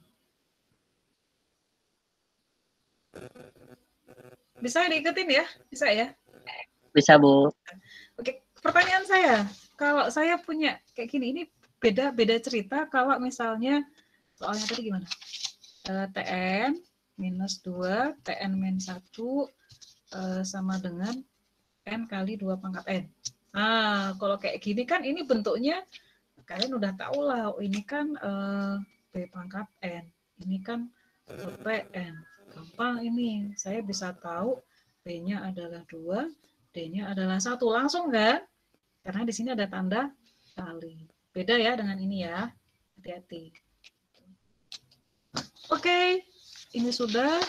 Bisa diikutin ya? Bisa ya? Bisa, Bu. Oke, pertanyaan saya. Kalau saya punya kayak gini, ini beda cerita kalau misalnya soalnya tadi gimana? Tn minus 2, Tn min 1 sama dengan N kali 2 pangkat N. Nah, kalau kayak gini kan ini bentuknya kalian udah tahu lah, ini kan B pangkat N, ini kan Pn. Gampang ini, saya bisa tahu B-nya adalah 2, D-nya adalah 1. Langsung kan? Karena di sini ada tanda kali. Beda ya dengan ini ya. Hati-hati. Oke, ini sudah.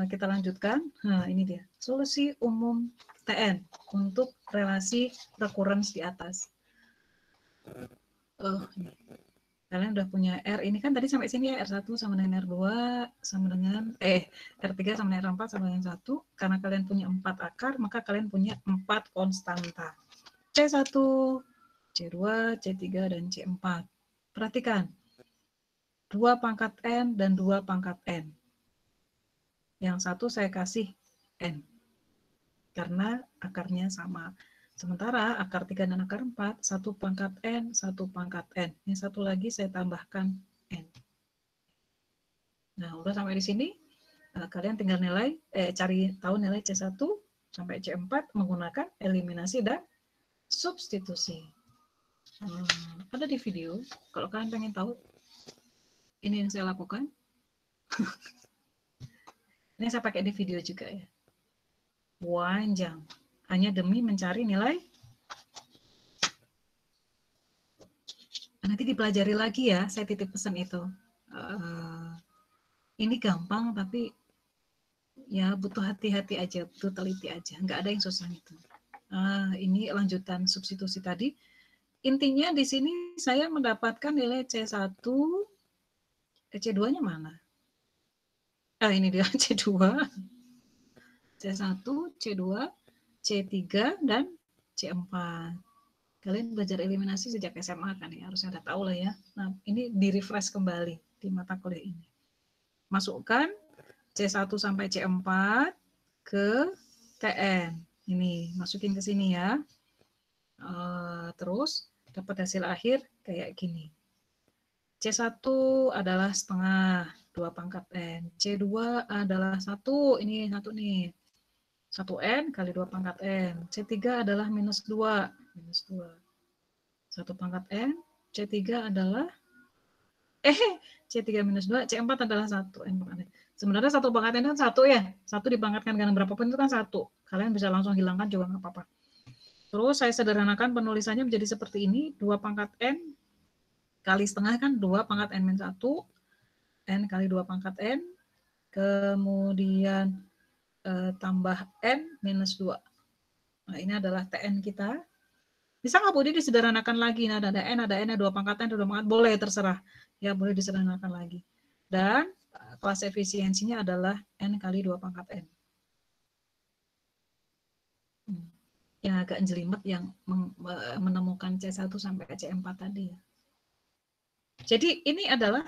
Kita lanjutkan. Nah, ini dia. Solusi umum Tn untuk relasi recurrence di atas. Ini. Kalian udah punya R, ini kan tadi sampai sini ya, R1 sama dengan R2 sama dengan, R3 sama dengan R4 sama dengan 1. Karena kalian punya 4 akar, maka kalian punya 4 konstanta. C1, C2, C3, dan C4. Perhatikan. 2 pangkat N dan 2 pangkat N. Yang satu saya kasih N. Karena akarnya sama. Sementara akar 3 dan akar 4, 1 pangkat N, 1 pangkat N. Yang satu lagi saya tambahkan N. Nah, udah sampai di sini. Kalian tinggal cari tahu nilai C1 sampai C4 menggunakan eliminasi dan substitusi. Ada di video. Kalau kalian pengen tahu, ini yang saya lakukan. Ini saya pakai di video juga ya. Panjang. Hanya demi mencari nilai. Nanti dipelajari lagi ya, saya titip pesan itu. Ini gampang, tapi ya butuh hati-hati aja, butuh teliti aja. Nggak ada yang susah itu. Ini lanjutan substitusi tadi. Intinya di sini saya mendapatkan nilai C1, C2-nya mana? Ini dia C2, C1, C2, C3, dan C4. Kalian belajar eliminasi sejak SMA kan ya, harusnya udah tahu lah ya. Nah, ini di-refresh kembali di mata kuliah ini. Masukkan C1 sampai C4 ke TN. Ini masukin ke sini ya. Terus dapat hasil akhir kayak gini. C1 adalah setengah 2 pangkat N. C2 adalah 1. Ini 1 nih. 1N kali 2 pangkat N. C3 adalah minus 2. Minus 2. 1 pangkat N. C3 adalah C3 minus 2. C4 adalah 1. N pangkat N. Sebenarnya 1 pangkat N kan 1 ya. 1 dipangkatkan dengan berapapun itu kan 1. Kalian bisa langsung hilangkan juga nggak apa-apa. Terus saya sederhanakan penulisannya menjadi seperti ini. 2 pangkat N kali setengah kan 2 pangkat N minus 1. N kali 2 pangkat N. Kemudian tambah N minus 2. Nah, ini adalah TN kita. Bisa nggak Bu disederhanakan lagi? Nah, ada N, ada N, ada 2 pangkat N, ada 2 pangkat. Boleh, terserah. Ya, boleh disederhanakan lagi. Dan kelas efisiensinya adalah N kali 2 pangkat N. Yang agak jelimet yang menemukan C1 sampai C4 tadi. Jadi ini adalah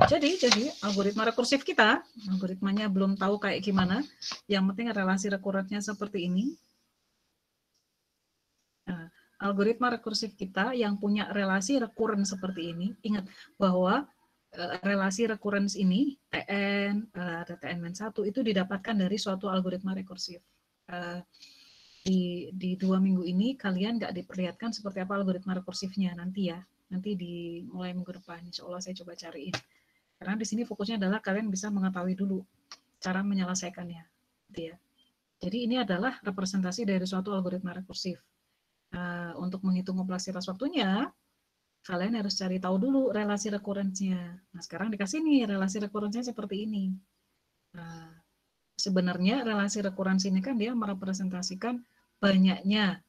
Jadi algoritma rekursif kita, algoritmanya belum tahu kayak gimana, yang penting relasi rekurensinya seperti ini. Nah, algoritma rekursif kita yang punya relasi rekuren seperti ini, ingat bahwa relasi rekurensi ini, Tn, ada Tn-1, itu didapatkan dari suatu algoritma rekursif. Di 2 minggu ini kalian nggak diperlihatkan seperti apa algoritma rekursifnya nanti ya. Nanti di mulai minggu depan, insya Allah saya coba cariin. Karena di sini fokusnya adalah kalian bisa mengetahui dulu cara menyelesaikannya. Gitu ya. Jadi ini adalah representasi dari suatu algoritma rekursif. Untuk menghitung kompleksitas waktunya, kalian harus cari tahu dulu relasi rekurensinya. Nah, sekarang dikasih nih relasi rekurensinya seperti ini. Nah, sebenarnya relasi rekurensi ini kan dia merepresentasikan banyaknya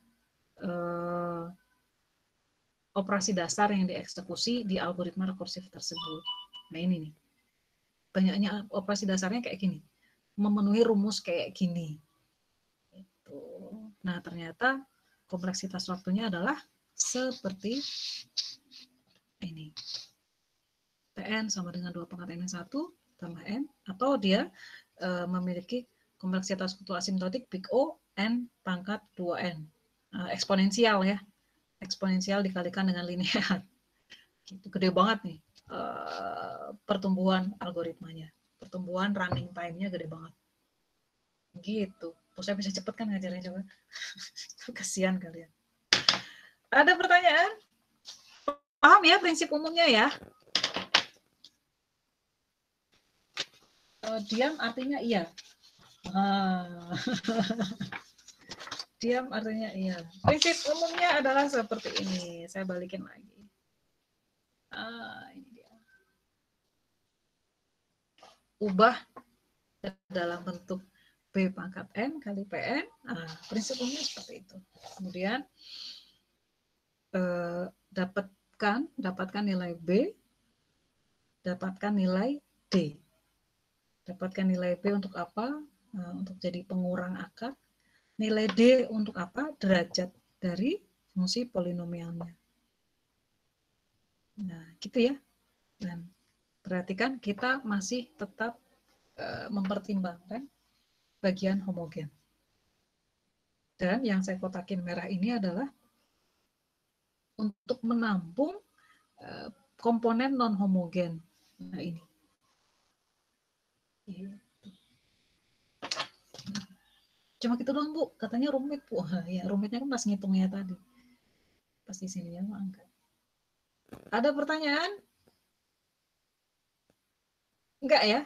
operasi dasar yang dieksekusi di algoritma rekursif tersebut. Nah ini nih, banyaknya operasi dasarnya kayak gini, memenuhi rumus kayak gini. Nah ternyata kompleksitas waktunya adalah seperti ini. Tn sama dengan 2 pangkat N-1 tambah N, atau dia memiliki kompleksitas waktu asimptotik big O N pangkat 2N. Eksponensial ya, eksponensial dikalikan dengan linear. Gitu, gede banget nih. Pertumbuhan algoritmanya, pertumbuhan running time-nya gede banget. Gitu. Terus saya bisa cepet kan ngajarnya coba. Kasihan kalian. Ada pertanyaan? Paham ya prinsip umumnya ya? Diam artinya iya. Diam artinya iya. Prinsip umumnya adalah seperti ini. Saya balikin lagi. Ini dia. Ubah dalam bentuk B pangkat N kali Pn. Prinsip umumnya seperti itu. Kemudian dapatkan nilai B, dapatkan nilai D. Dapatkan nilai B untuk apa? Untuk jadi pengurang akar. Nilai D untuk apa? Derajat dari fungsi polinomialnya. Nah, gitu ya. Dan perhatikan kita masih tetap mempertimbangkan bagian homogen. Dan yang saya kotakin merah ini adalah untuk menampung komponen non homogen. Nah ini. Cuma gitu doang Bu, katanya rumit Bu. Ya rumitnya kan pas ngitungnya tadi. Pas di sini ya angkat. Ada pertanyaan? Enggak ya?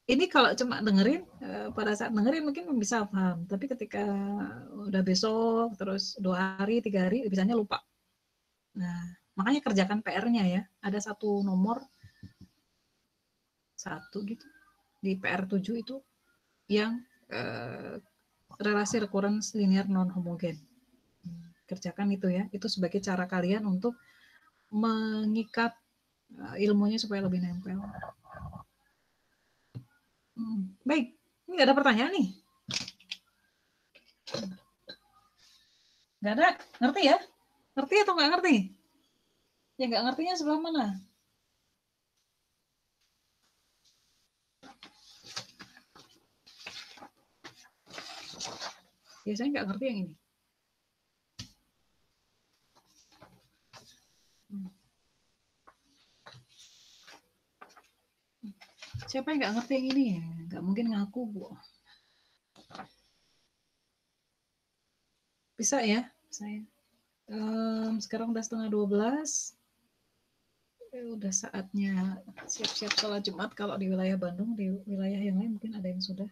Ini kalau cuma dengerin, pada saat dengerin mungkin bisa paham. Tapi ketika udah besok, terus 2 hari, 3 hari, bisanya lupa. Nah, makanya kerjakan PR-nya ya. Ada satu nomor, 1 gitu, di PR 7 itu, yang relasi recurrence linear non-homogen. Kerjakan itu ya. Itu sebagai cara kalian untuk mengikat ilmunya supaya lebih nempel. Baik, ini nggak ada pertanyaan nih. Nggak ada, ngerti ya? Ngerti atau nggak ngerti? Yang nggak ngertinya sebelah mana? Ya saya nggak ngerti yang ini. Siapa yang nggak ngerti yang ini? Nggak mungkin ngaku, Bu. Bisa ya? Saya. Sekarang udah 11:30. Udah saatnya siap-siap sholat Jumat kalau di wilayah Bandung. Di wilayah yang lain mungkin ada yang sudah.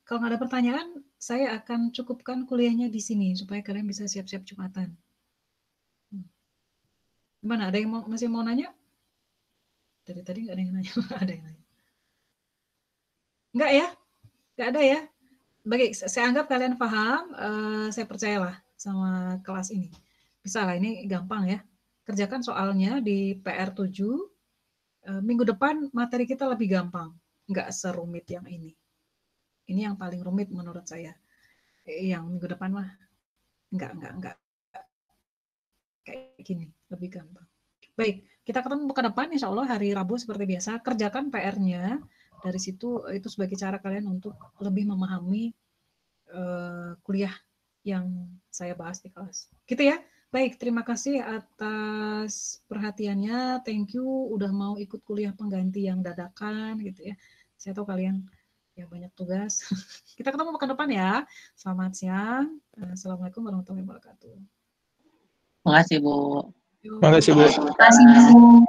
Kalau nggak ada pertanyaan, saya akan cukupkan kuliahnya di sini supaya kalian bisa siap-siap Jumatan. Gimana? Ada yang masih mau nanya? Dari tadi nggak ada yang nanya. Ada yang nanya. Nggak ya? Nggak ada ya? Baik, saya anggap kalian paham. Saya percayalah sama kelas ini. Bisa lah, ini gampang ya. Kerjakan soalnya di PR7. Minggu depan materi kita lebih gampang. Nggak serumit yang ini. Ini yang paling rumit menurut saya. Yang minggu depan mah enggak kayak gini, lebih gampang. Baik, kita ketemu ke depan insya Allah hari Rabu seperti biasa. Kerjakan PR-nya. Dari situ itu sebagai cara kalian untuk lebih memahami kuliah yang saya bahas di kelas. Gitu ya. Baik, terima kasih atas perhatiannya. Thank you udah mau ikut kuliah pengganti yang dadakan gitu ya. Saya tahu kalian ya banyak tugas. Kita ketemu pekan depan ya. Selamat siang. Assalamualaikum warahmatullahi wabarakatuh. Makasih, Bu. Makasih, Bu. Makasih, Bu.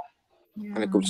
Ya. Waalaikumsalam.